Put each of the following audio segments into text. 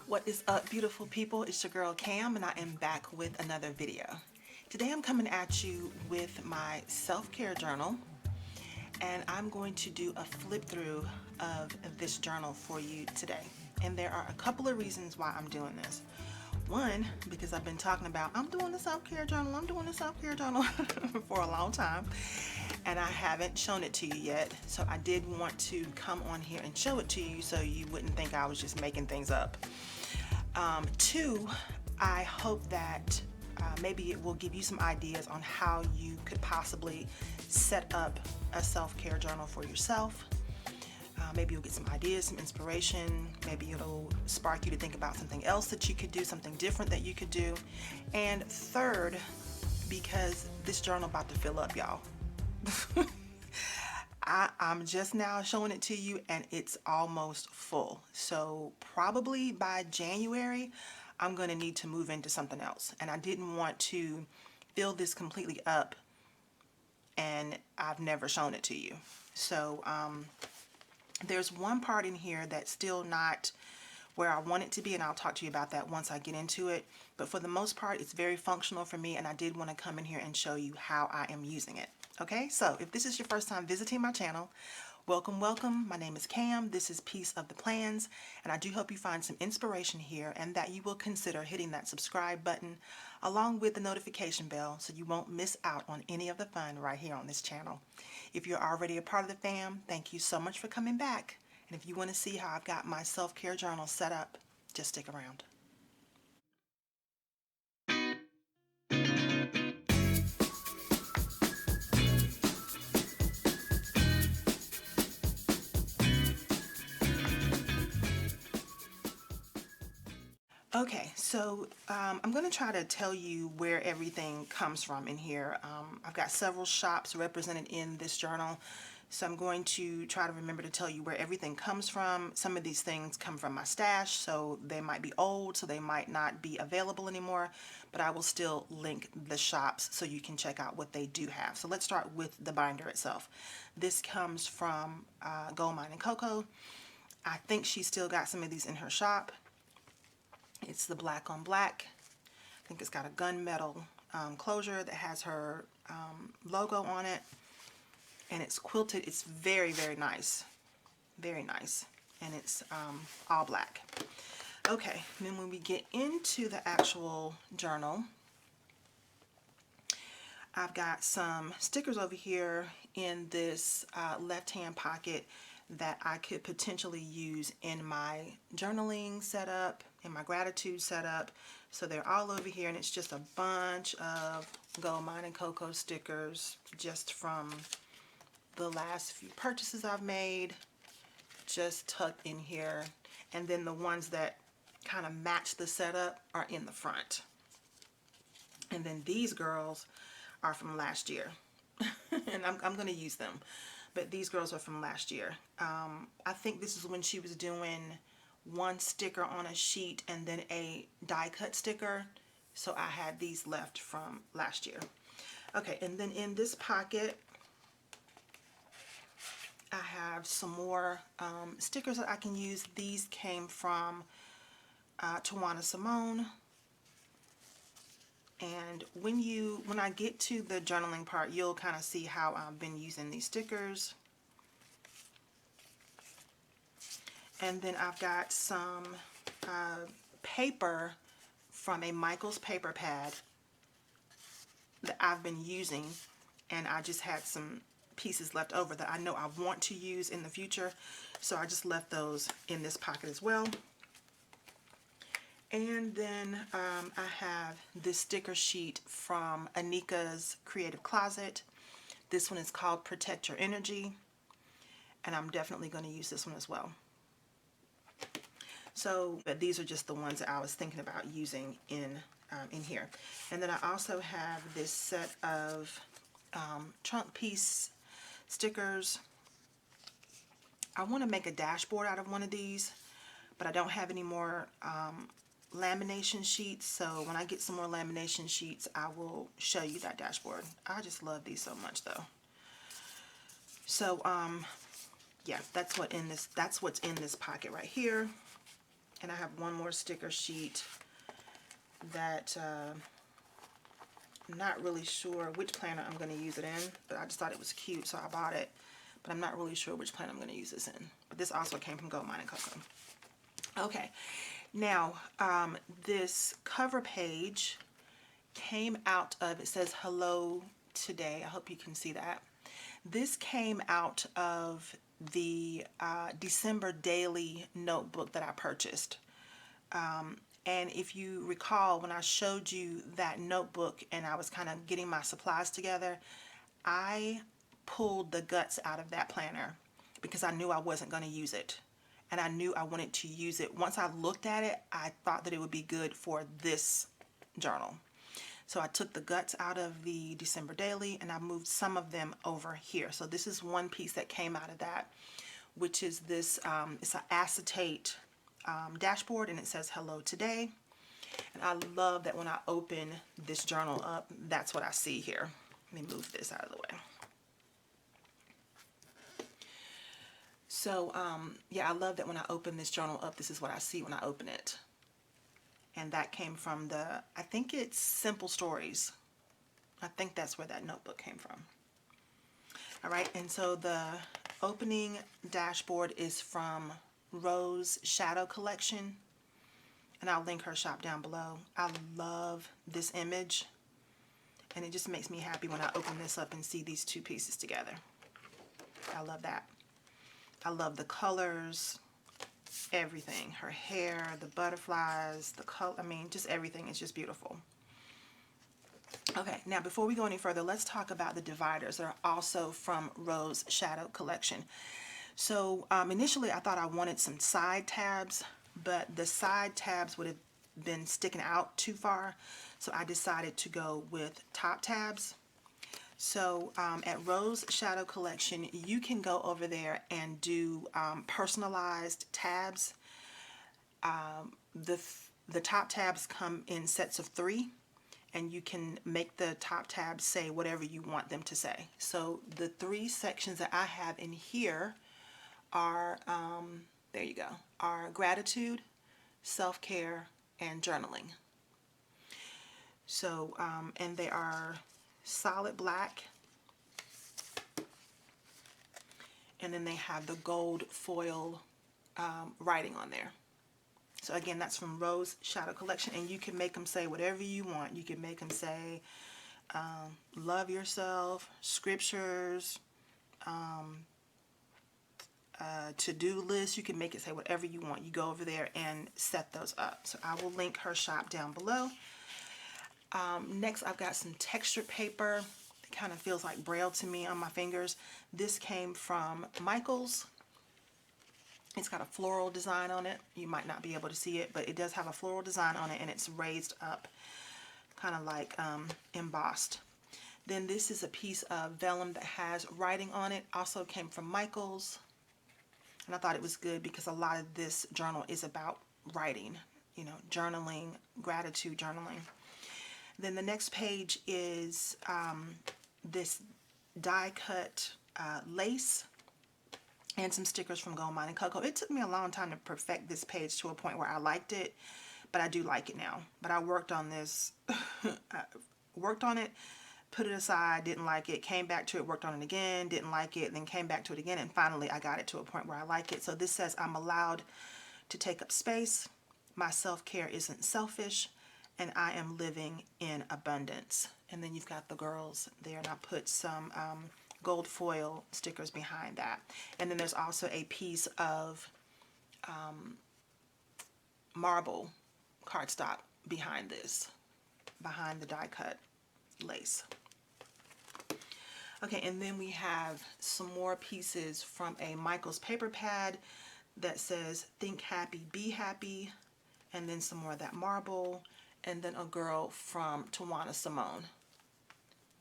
What is up, beautiful people? It's your girl Cam, and I am back with another video. Today I'm coming at you with my self-care journal, and I'm going to do a flip through of this journal for you today. And there are a couple of reasons why I'm doing this. One, because I've been talking about I'm doing the self-care journal for a long time, and I haven't shown it to you yet. So I did want to come on here and show it to you so you wouldn't think I was just making things up. Two, I hope that maybe it will give you some ideas on how you could possibly set up a self-care journal for yourself. Maybe you'll get some ideas, some inspiration. Maybe it'll spark you to think about something else that you could do, something different that you could do. And third, because this journal about to fill up, y'all. I'm just now showing it to you and it's almost full. So probably by January, I'm going to need to move into something else. And I didn't want to fill this completely up and I've never shown it to you. So there's one part in here that's still not where I want it to be, and I'll talk to you about that once I get into it. But for the most part, it's very functional for me, and I did want to come in here and show you how I am using it. Okay, so if this is your first time visiting my channel, welcome, welcome. My name is Cam. This is Piece of the Plans, and I do hope you find some inspiration here and that you will consider hitting that subscribe button along with the notification bell so you won't miss out on any of the fun right here on this channel. If you're already a part of the fam, thank you so much for coming back. And if you want to see how I've got my self-care journal set up, just stick around. Okay, so I'm going to try to tell you where everything comes from in here. I've got several shops represented in this journal, so I'm going to try to remember to tell you where everything comes from. Some of these things come from my stash, so they might be old, so they might not be available anymore, but I will still link the shops so you can check out what they do have. So let's start with the binder itself. This comes from Gold Mine and Cocoa. I think she's still got some of these in her shop. It's the black on black. I think it's got a gunmetal closure that has her logo on it, and it's quilted. It's very, very nice, very nice, and it's all black. Okay, and then when we get into the actual journal, I've got some stickers over here in this left-hand pocket that I could potentially use in my journaling setup, in my gratitude setup. So they're all over here, and it's just a bunch of Gold Mine and Cocoa stickers just from the last few purchases I've made, just tucked in here. And then the ones that kind of match the setup are in the front. And then these girls are from last year. And I'm going to use them. But these girls are from last year. I think this is when she was doing one sticker on a sheet and then a die cut sticker. So I had these left from last year. Okay, and then in this pocket, I have some more stickers that I can use. These came from Tawana Simone. And when I get to the journaling part, you'll kind of see how I've been using these stickers. And then I've got some paper from a Michael's paper pad that I've been using, and I just had some pieces left over that I know I want to use in the future, so I just left those in this pocket as well. And then I have this sticker sheet from Anika's Creative Closet. This one is called Protect Your Energy, and I'm definitely going to use this one as well. So, but these are just the ones that I was thinking about using in here. And then I also have this set of trunk piece stickers. I want to make a dashboard out of one of these, but I don't have any more lamination sheets, so when I get some more lamination sheets, I will show you that dashboard. I just love these so much though. So yeah, that's what's in this pocket right here. And I have one more sticker sheet that I'm not really sure which planner I'm going to use it in, but I just thought it was cute, so I bought it. But I'm not really sure which planner I'm going to use this in. But this also came from Gold Mine and Cocoa. Okay, now this cover page came out of, it says hello today. I hope you can see that. This came out of the December daily notebook that I purchased. And if you recall, when I showed you that notebook and I was kind of getting my supplies together, I pulled the guts out of that planner because I knew I wasn't going to use it. And I knew I wanted to use it. Once I looked at it, I thought that it would be good for this journal. So I took the guts out of the December daily and I moved some of them over here. So this is one piece that came out of that, which is this, it's an acetate dashboard, and it says hello today. And I love that when I open this journal up, that's what I see here. Let me move this out of the way. So yeah, I love that when I open this journal up, this is what I see when I open it. And that came from the, I think it's Simple Stories. I think that's where that notebook came from. All right, and so the opening dashboard is from Rose Shadow Collection, and I'll link her shop down below. I love this image, and it just makes me happy when I open this up and see these two pieces together. I love that. I love the colors, everything. Her hair, the butterflies, the color, I mean, just everything is just beautiful. Okay, now before we go any further, let's talk about the dividers that are also from Rose Shadow Collection. So initially I thought I wanted some side tabs, but the side tabs would have been sticking out too far. So I decided to go with top tabs. So at Rose Shadow Collection, you can go over there and do personalized tabs. The top tabs come in sets of 3. And you can make the top tabs say whatever you want them to say. So the 3 sections that I have in here are, there you go, are gratitude, self-care, and journaling. So, and they are solid black. And then they have the gold foil writing on there. So again, that's from Rose Shadow Collection, and you can make them say whatever you want. You can make them say love yourself, scriptures, to-do list. You can make it say whatever you want. You go over there and set those up. So I will link her shop down below. Next, I've got some textured paper. It kind of feels like braille to me on my fingers. This came from Michael's. It's got a floral design on it. You might not be able to see it, but it does have a floral design on it, and it's raised up, kind of like embossed. Then this is a piece of vellum that has writing on it. Also came from Michael's, and I thought it was good because a lot of this journal is about writing, you know, journaling, gratitude journaling. Then the next page is this die cut lace and some stickers from Gold Mine and Cocoa. It took me a long time to perfect this page to a point where I liked it, but I do like it now. But I worked on this, I worked on it, put it aside, didn't like it, came back to it, worked on it again, didn't like it, then came back to it again, and finally I got it to a point where I like it. So this says, I'm allowed to take up space, my self-care isn't selfish, and I am living in abundance. And then you've got the girls there, and I put some gold foil stickers behind that. And then there's also a piece of marble cardstock behind this, behind the die cut lace. Okay, and then we have some more pieces from a Michael's paper pad that says think happy, be happy, and then some more of that marble, and then a girl from Tawana Simone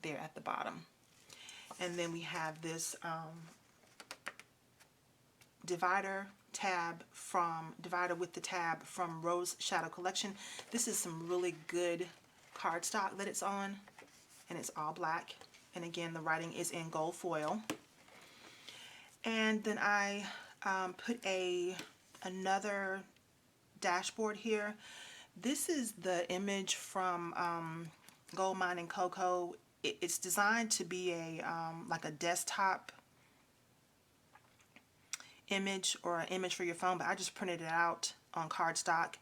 there at the bottom. And then we have this divider with the tab from Rose Shadow Collection. This is some really good cardstock that it's on, and it's all black. And again, the writing is in gold foil. And then I put another dashboard here. This is the image from Gold Mine and Cocoa. It's designed to be a like a desktop image or an image for your phone, but I just printed it out on cardstock.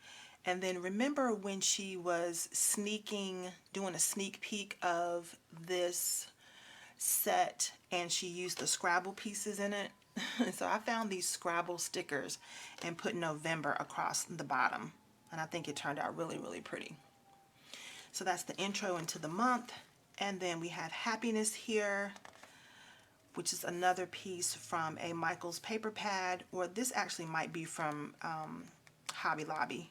And then remember when she was doing a sneak peek of this set, and she used the Scrabble pieces in it. So I found these Scrabble stickers and put November across the bottom, and I think it turned out really, really pretty. So that's the intro into the month. And then we have happiness here, which is another piece from a Michaels paper pad, or this actually might be from Hobby Lobby.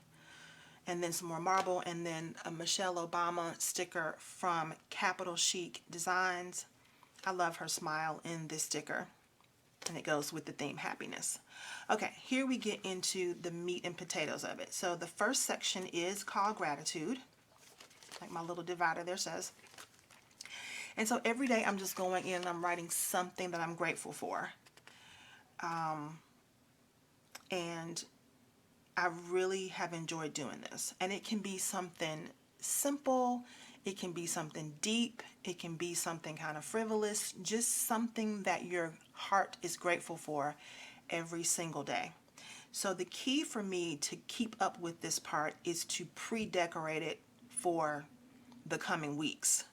And then some more marble, and then a Michelle Obama sticker from Capital Chic Designs. I love her smile in this sticker, and it goes with the theme happiness. Okay, here we get into the meat and potatoes of it. So the first section is called gratitude, like my little divider there says. And so every day I'm just going in and I'm writing something that I'm grateful for. And I really have enjoyed doing this. And it can be something simple, it can be something deep, it can be something kind of frivolous, just something that your heart is grateful for every single day. So the key for me to keep up with this part is to pre-decorate it for the coming weeks.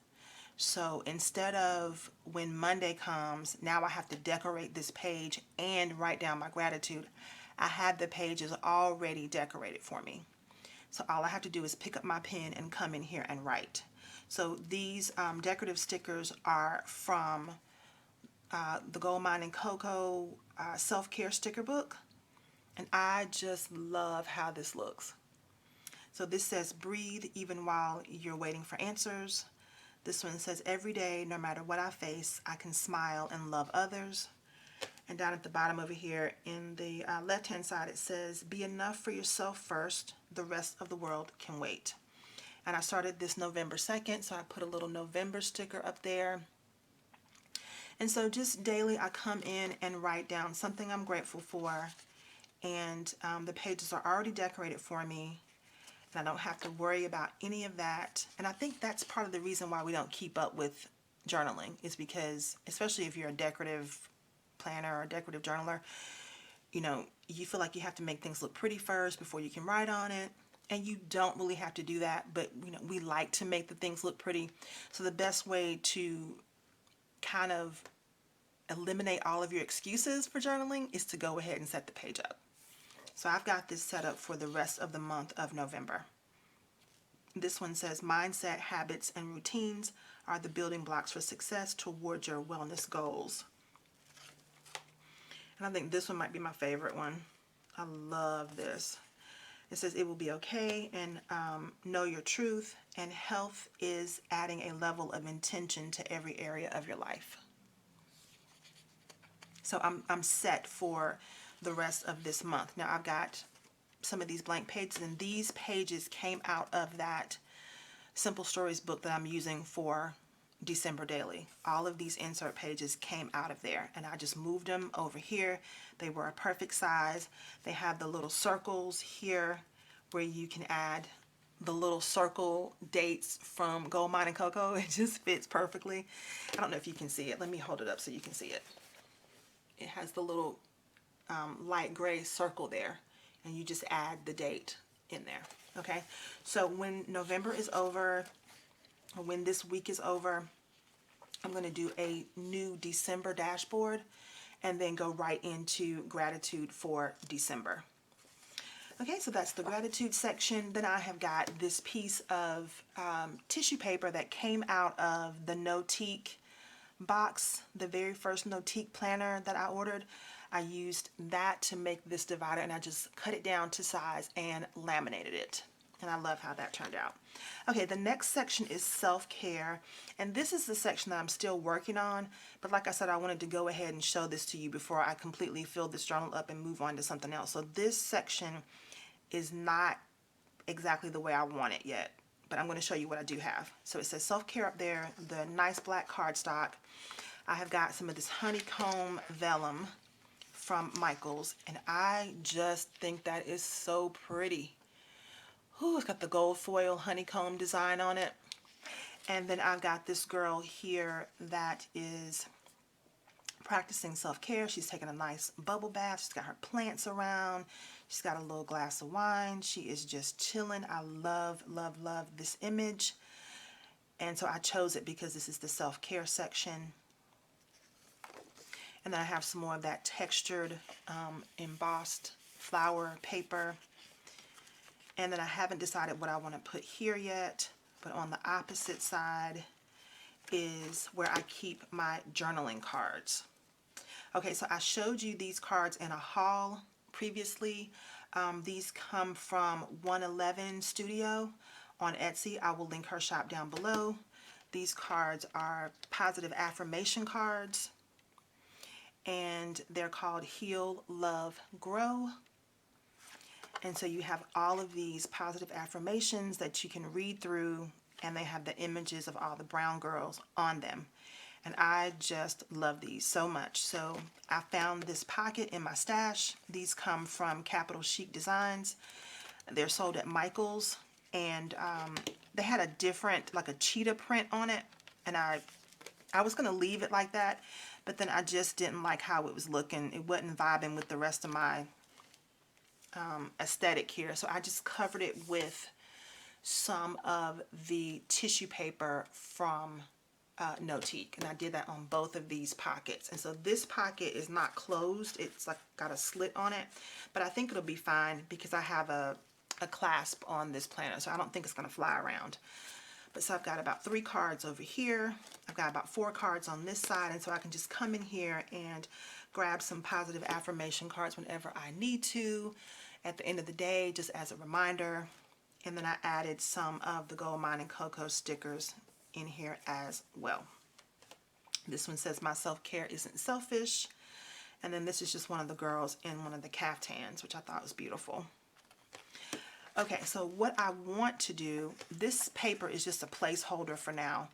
So instead of when Monday comes, now I have to decorate this page and write down my gratitude, I have the pages already decorated for me. So all I have to do is pick up my pen and come in here and write. So these decorative stickers are from the Gold Mine and Cocoa self-care sticker book. And I just love how this looks. So this says breathe even while you're waiting for answers. This one says every day, no matter what I face, I can smile and love others. And down at the bottom over here in the left hand side it says be enough for yourself first, the rest of the world can wait. And I started this November 2nd, so I put a little November sticker up there. And so just daily I come in and write down something I'm grateful for, and the pages are already decorated for me, and I don't have to worry about any of that. And I think that's part of the reason why we don't keep up with journaling, is because, especially if you're a decorative planner or a decorative journaler, you know, you feel like you have to make things look pretty first before you can write on it. And you don't really have to do that, but you know, we like to make the things look pretty. So the best way to kind of eliminate all of your excuses for journaling is to go ahead and set the page up. So I've got this set up for the rest of the month of November. This one says mindset, habits, and routines are the building blocks for success toward your wellness goals. And I think this one might be my favorite one. I love this. It says it will be okay, and know your truth, and health is adding a level of intention to every area of your life. So I'm set for the rest of this month. Now I've got some of these blank pages, and these pages came out of that Simple Stories book that I'm using for December Daily. All of these insert pages came out of there, and I just moved them over here. They were a perfect size. They have the little circles here where you can add the little circle dates from Gold Mine and Cocoa. It just fits perfectly. I don't know if you can see it. Let me hold it up so you can see it. It has the little light gray circle there, and you just add the date in there. Okay, so when November is over, or when this week is over, I'm going to do a new December dashboard and then go right into gratitude for December. Okay, so that's the gratitude section. Then I have got this piece of tissue paper that came out of the Notique box, the very first Notique planner that I ordered. I used that to make this divider, and I just cut it down to size and laminated it. And I love how that turned out. Okay, the next section is self-care, and this is the section that I'm still working on, but like I said, I wanted to go ahead and show this to you before I completely fill this journal up and move on to something else. So this section is not exactly the way I want it yet, but I'm going to show you what I do have. So it says self-care up there, the nice black cardstock. I have got some of this honeycomb vellum from Michaels, and I just think that is so pretty. Ooh, it's got the gold foil honeycomb design on it. And then I've got this girl here that is practicing self-care. She's taking a nice bubble bath. She's got her plants around. She's got a little glass of wine. She is just chilling. I love, love, love this image. And so I chose it because this is the self-care section. And then I have some more of that textured, embossed flower paper. And then I haven't decided what I want to put here yet, but on the opposite side is where I keep my journaling cards. Okay, so I showed you these cards in a haul previously. These come from OneElevenStudio on Etsy. I will link her shop down below. These cards are positive affirmation cards, and they're called Heal, Love, Grow. And so you have all of these positive affirmations that you can read through, and they have the images of all the brown girls on them. And I just love these so much. So I found this pocket in my stash. These come from Capital Chic Designs. They're sold at Michael's, and they had a different, like a cheetah print on it. And I was going to leave it like that, but then I just didn't like how it was looking. It wasn't vibing with the rest of my aesthetic here. So I just covered it with some of the tissue paper from Notique, and I did that on both of these pockets. And so this pocket is not closed. It's like got a slit on it, but I think it'll be fine because I have a clasp on this planner, so I don't think it's going to fly around. But so I've got about 3 cards over here. I've got about 4 cards on this side, and so I can just come in here and grab some positive affirmation cards whenever I need to at the end of the day, just as a reminder. And then I added some of the Gold Mine and Cocoa stickers in here as well. This one says, my self-care isn't selfish. And then this is just one of the girls in one of the caftans, which I thought was beautiful. Okay, so what I want to do, this paper is just a placeholder for now,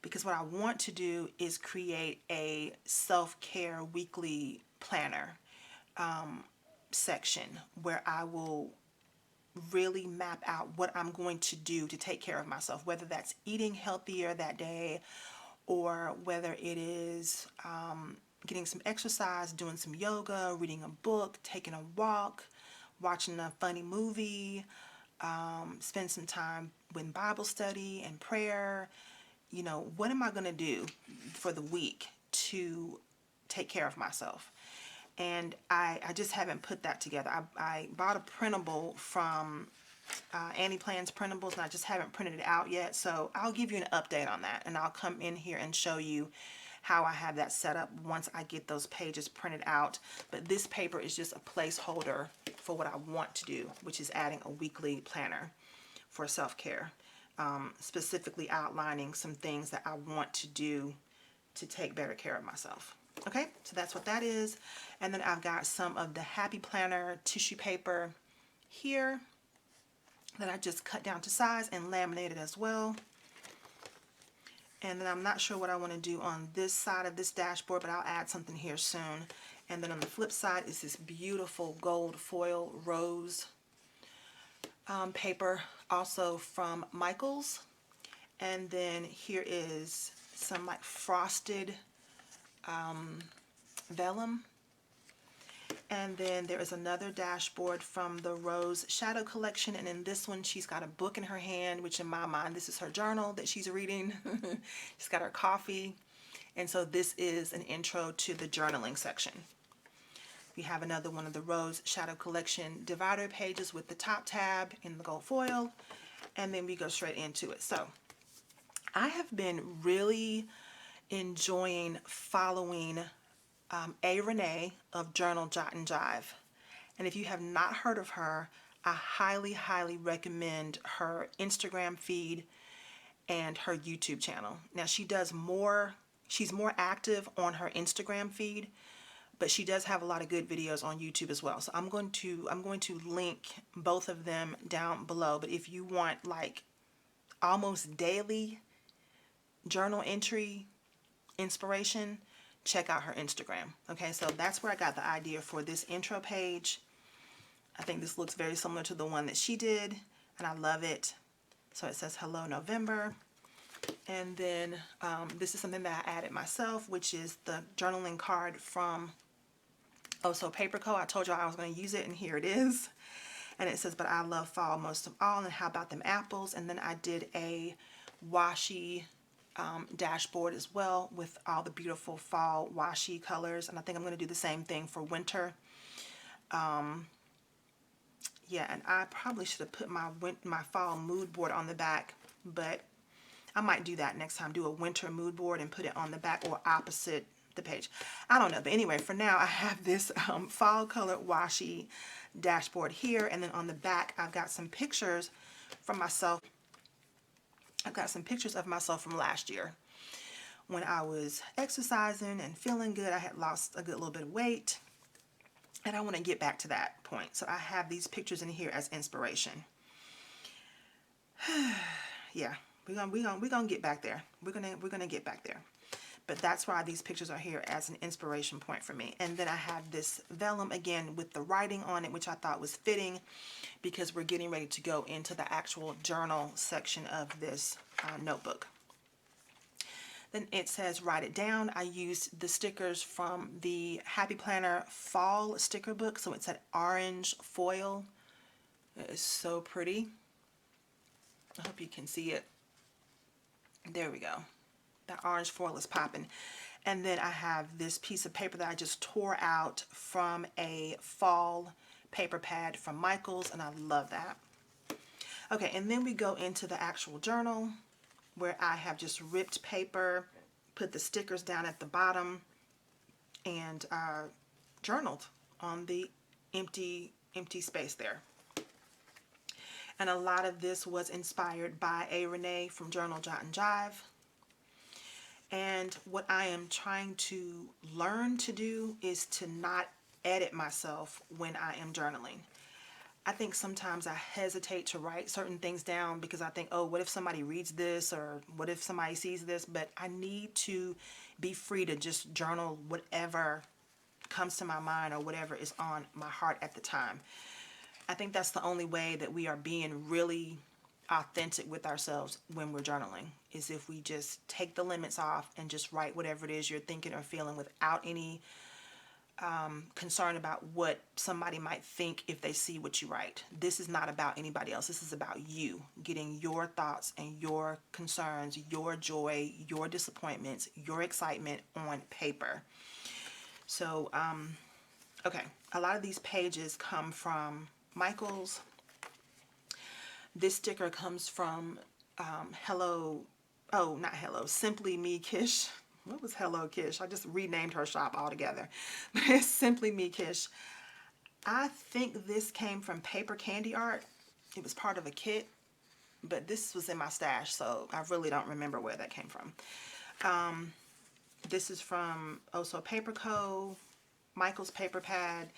because what I want to do is create a self-care weekly planner section where I will really map out what I'm going to do to take care of myself, whether that's eating healthier that day, or whether it is getting some exercise, doing some yoga, reading a book, taking a walk, watching a funny movie, spend some time with Bible study and prayer. You know, what am I going to do for the week to take care of myself? And I just haven't put that together. I bought a printable from Annie Plans Printables, and I just haven't printed it out yet. So I'll give you an update on that, and I'll come in here and show you how I have that set up once I get those pages printed out. But this paper is just a placeholder for what I want to do, which is adding a weekly planner for self-care, specifically outlining some things that I want to do to take better care of myself. Okay, so that's what that is. And then I've got some of the Happy Planner tissue paper here that I just cut down to size and laminated as well. And then I'm not sure what I want to do on this side of this dashboard, but I'll add something here soon. And then on the flip side is this beautiful gold foil rose paper, also from Michael's. And then here is some like frosted vellum. And then there is another dashboard from the Rose Shadow Collection, and in this one she's got a book in her hand, which in my mind this is her journal that she's reading. She's got her coffee, and so this is an intro to the journaling section. We have another one of the Rose Shadow Collection divider pages with the top tab in the gold foil, and then we go straight into it. So I have been really enjoying following A. Renee of Journal Jot and Jive. And if you have not heard of her, I highly, highly recommend her Instagram feed and her YouTube channel. Now she does more, she's more active on her Instagram feed, but she does have a lot of good videos on YouTube as well. So I'm going to link both of them down below. But if you want like almost daily journal entry inspiration, check out her Instagram. Okay, so that's where I got the idea for this intro page. I think this looks very similar to the one that she did. and I love it. So it says Hello November. And then this is something that I added myself, which is the journaling card from Oh So Paper Co. I told y'all I was going to use it, and here it is. And it says, but I love fall most of all, and how about them apples? And then I did a washi dashboard as well with all the beautiful fall washi colors, and I think I'm going to do the same thing for winter. Yeah, and I probably should have put my fall mood board on the back, but I might do that next time. Do a winter mood board and put it on the back or opposite the page. I don't know, but anyway, for now I have this fall colored washi dashboard here, and then on the back I've got some pictures from myself. I've got some pictures of myself from last year when I was exercising and feeling good. I had lost a good little bit of weight, and I want to get back to that point. So I have these pictures in here as inspiration. Yeah, we're gonna get back there. We're gonna get back there. But that's why these pictures are here as an inspiration point for me. And then I have this vellum again with the writing on it, which I thought was fitting because we're getting ready to go into the actual journal section of this notebook. Then it says write it down. I used the stickers from the Happy Planner fall sticker book. So it's an orange foil. It is so pretty. I hope you can see it. There we go. That orange foil is popping. And then I have this piece of paper that I just tore out from a fall paper pad from Michaels, and I love that. Okay, and then we go into the actual journal where I have just ripped paper, put the stickers down at the bottom, and journaled on the empty space there. And a lot of this was inspired by A. Renee from Journal Jot and Jive. And what I am trying to learn to do is to not edit myself when I am journaling. I think sometimes I hesitate to write certain things down because I think, oh, what if somebody reads this, or what if somebody sees this? But I need to be free to just journal whatever comes to my mind or whatever is on my heart at the time. I think that's the only way that we are being really authentic with ourselves when we're journaling, is if we just take the limits off and just write whatever it is you're thinking or feeling without any concern about what somebody might think if they see what you write. This is not about anybody else. This is about you getting your thoughts and your concerns, your joy, your disappointments, your excitement on paper. So, okay, a lot of these pages come from Michaels. This sticker comes from Simply Me Kish. What was Hello Kish? I just renamed her shop altogether. But it's Simply Me Kish. I think this came from Paper Candy Art. It was part of a kit, but this was in my stash, so I really don't remember where that came from. This is from Oh So Paper Co. Michael's paper pad.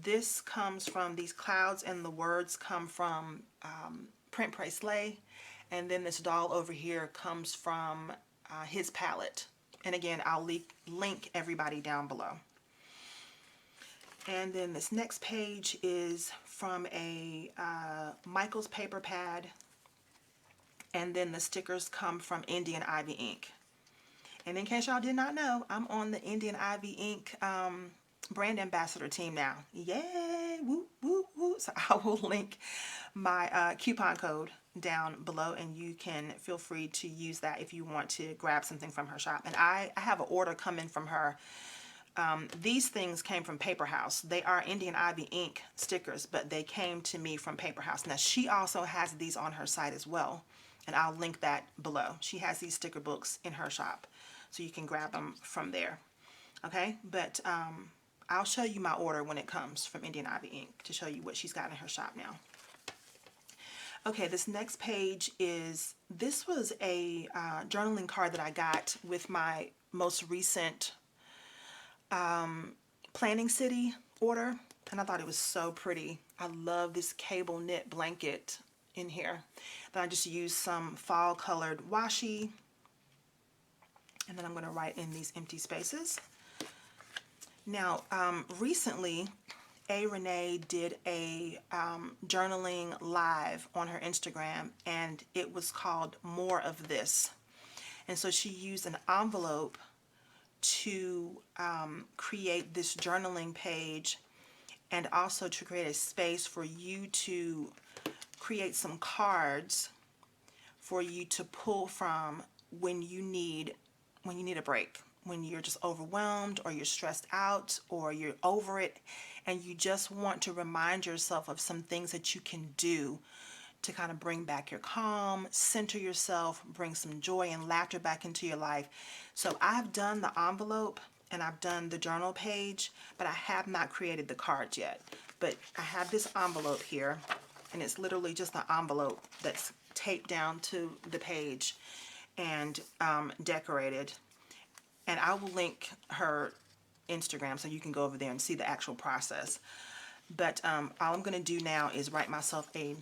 This comes from these clouds, and the words come from Print Pray Slay. And then this doll over here comes from his palette. And again, I'll link everybody down below. And then this next page is from a Michael's paper pad. And then the stickers come from Indian Ivy Ink. And in case y'all did not know, I'm on the Indian Ivy Ink brand ambassador team now. Yay! Woo, woo, woo. So I will link my coupon code down below, and you can feel free to use that if you want to grab something from her shop. And I have an order coming from her. These things came from Paper House. They are Indian Ivy Ink stickers, but they came to me from Paper House. Now, she also has these on her site as well, and I'll link that below. She has these sticker books in her shop, so you can grab them from there. Okay, but I'll show you my order when it comes from Indian Ivy Ink to show you what she's got in her shop now. Okay, this next page is, this was a journaling card that I got with my most recent Planning City order, and I thought it was so pretty. I love this cable knit blanket in here. Then I just used some fall colored washi, and then I'm going to write in these empty spaces. Now, recently, A. Renee did a journaling live on her Instagram, and it was called More of This. And so she used an envelope to create this journaling page, and also to create a space for you to create some cards for you to pull from when you need a break, when you're just overwhelmed, or you're stressed out, or you're over it, and you just want to remind yourself of some things that you can do to kind of bring back your calm, center yourself, bring some joy and laughter back into your life. So I've done the envelope and I've done the journal page, but I have not created the cards yet. But I have this envelope here, and it's literally just an envelope that's taped down to the page and decorated. And I will link her Instagram so you can go over there and see the actual process. But all I'm going to do now is write myself a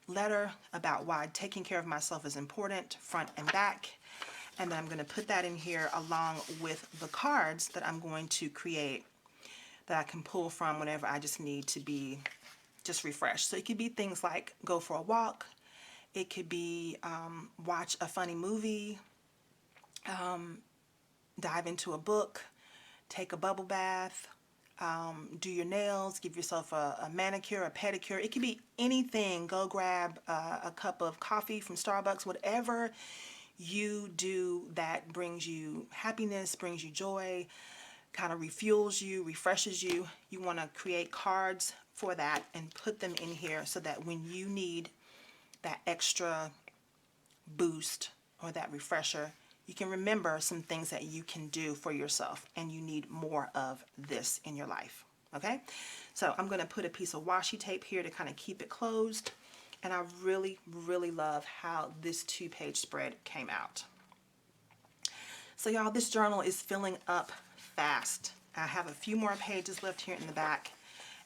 letter about why taking care of myself is important, front and back. And then I'm going to put that in here along with the cards that I'm going to create that I can pull from whenever I just need to be just refreshed. So it could be things like go for a walk. It could be watch a funny movie, dive into a book, take a bubble bath, do your nails, give yourself a manicure, a pedicure. It could be anything. Go grab a cup of coffee from Starbucks, whatever you do that brings you happiness, brings you joy, kind of refuels you, refreshes you. You want to create cards for that and put them in here so that when you need that extra boost or that refresher, you can remember some things that you can do for yourself, and you need more of this in your life. Okay, so I'm going to put a piece of washi tape here to kind of keep it closed, and I really, really love how this 2-page spread came out. So y'all, this journal is filling up fast. I have a few more pages left here in the back,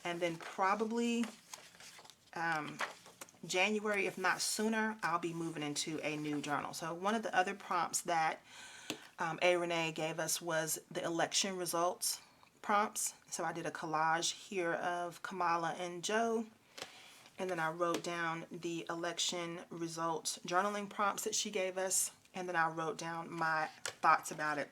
and then probably January, if not sooner, I'll be moving into a new journal. So one of the other prompts that A. Renee gave us was the election results prompts. So I did a collage here of Kamala and Joe, and then I wrote down the election results journaling prompts that she gave us, and then I wrote down my thoughts about it.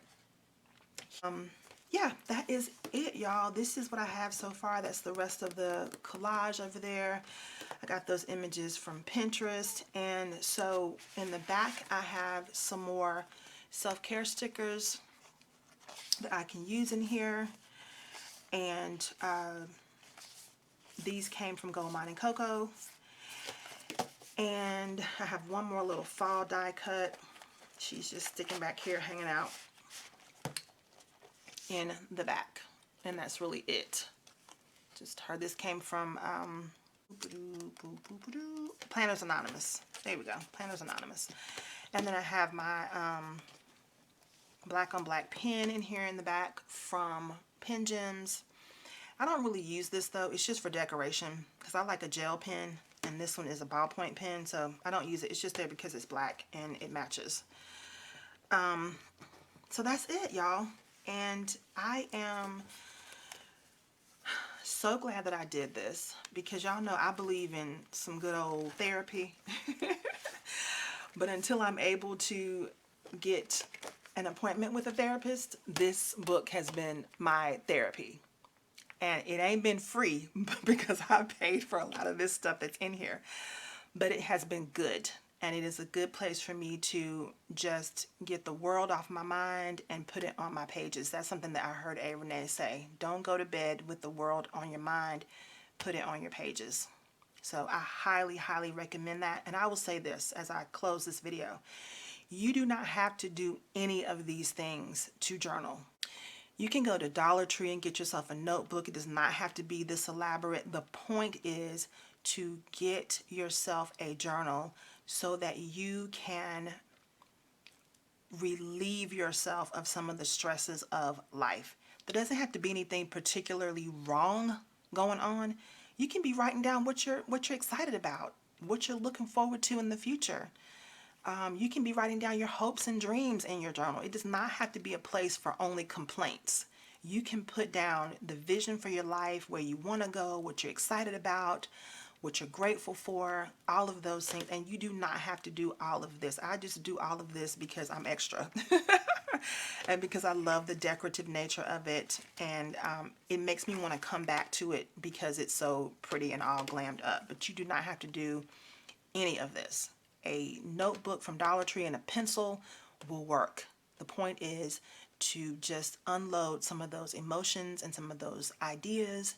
Yeah, that is it, y'all. This is what I have so far. That's the rest of the collage over there. I got those images from Pinterest. And so in the back, I have some more self-care stickers that I can use in here. And these came from Gold Mine and Cocoa. And I have one more little fall die cut. She's just sticking back here, hanging out in the back, and that's really it. Just her. This came from Planners Anonymous. There we go, Planners Anonymous. And then I have my black on black pen in here in the back from Pen Gems. I don't really use this though, it's just for decoration because I like a gel pen, and this one is a ballpoint pen, so I don't use it. It's just there because it's black and it matches. So that's it, y'all. And I am so glad that I did this, because y'all know I believe in some good old therapy. But until I'm able to get an appointment with a therapist, this book has been my therapy. And it ain't been free because I paid for a lot of this stuff that's in here. But it has been good. And it is a good place for me to just get the world off my mind and put it on my pages. That's something that I heard A. Renee say. Don't go to bed with the world on your mind. Put it on your pages. So I highly, highly recommend that. And I will say this as I close this video. You do not have to do any of these things to journal. You can go to Dollar Tree and get yourself a notebook. It does not have to be this elaborate. The point is to get yourself a journal so that you can relieve yourself of some of the stresses of life. There doesn't have to be anything particularly wrong going on. You can be writing down what you're excited about, what you're looking forward to in the future. You can be writing down your hopes and dreams in your journal. It does not have to be a place for only complaints. you can put down the vision for your life, where you want to go, what you're excited about, what you're grateful for, all of those things. And you do not have to do all of this. I just do all of this because I'm extra and because I love the decorative nature of it. And it makes me want to come back to it because it's so pretty and all glammed up. But you do not have to do any of this. A notebook from Dollar Tree and a pencil will work. The point is to just unload some of those emotions and some of those ideas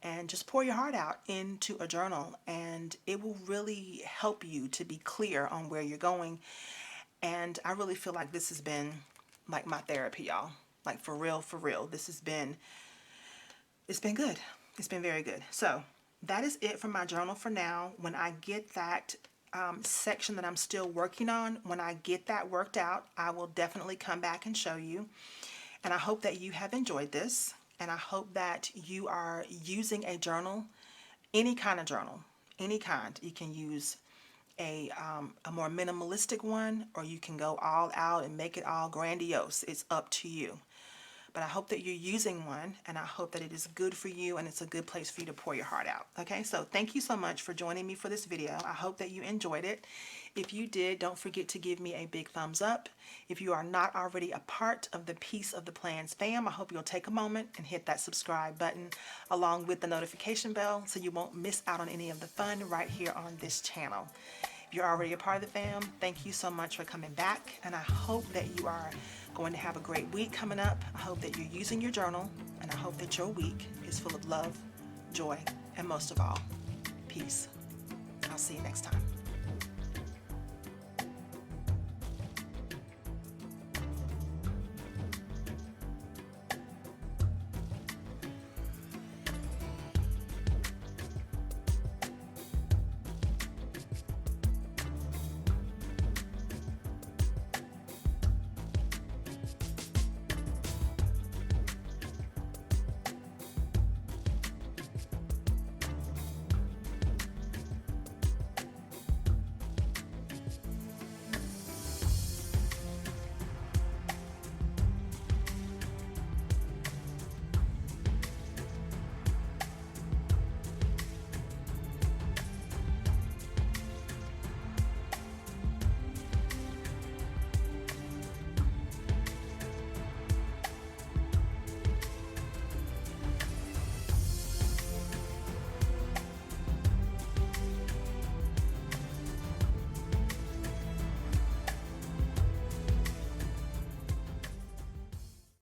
and just pour your heart out into a journal, and it will really help you to be clear on where you're going. And I really feel like this has been like my therapy, y'all. Like for real, for real. It's been good. It's been very good. So that is it for my journal for now. When I get that section that I'm still working on, when I get that worked out, I will definitely come back and show you. And I hope that you have enjoyed this. And I hope that you are using a journal, any kind of journal, any kind. You can use a more minimalistic one, or you can go all out and make it all grandiose. It's up to you. But I hope that you're using one, and I hope that it is good for you and it's a good place for you to pour your heart out. Okay, so thank you so much for joining me for this video. I hope that you enjoyed it. If you did, don't forget to give me a big thumbs up. If you are not already a part of the Piece of the Plans fam, I hope you'll take a moment and hit that subscribe button along with the notification bell so you won't miss out on any of the fun right here on this channel. If you're already a part of the fam, thank you so much for coming back, and I hope that you are going to have a great week coming up. I hope that you're using your journal, and I hope that your week is full of love, joy, and most of all, peace. I'll see you next time.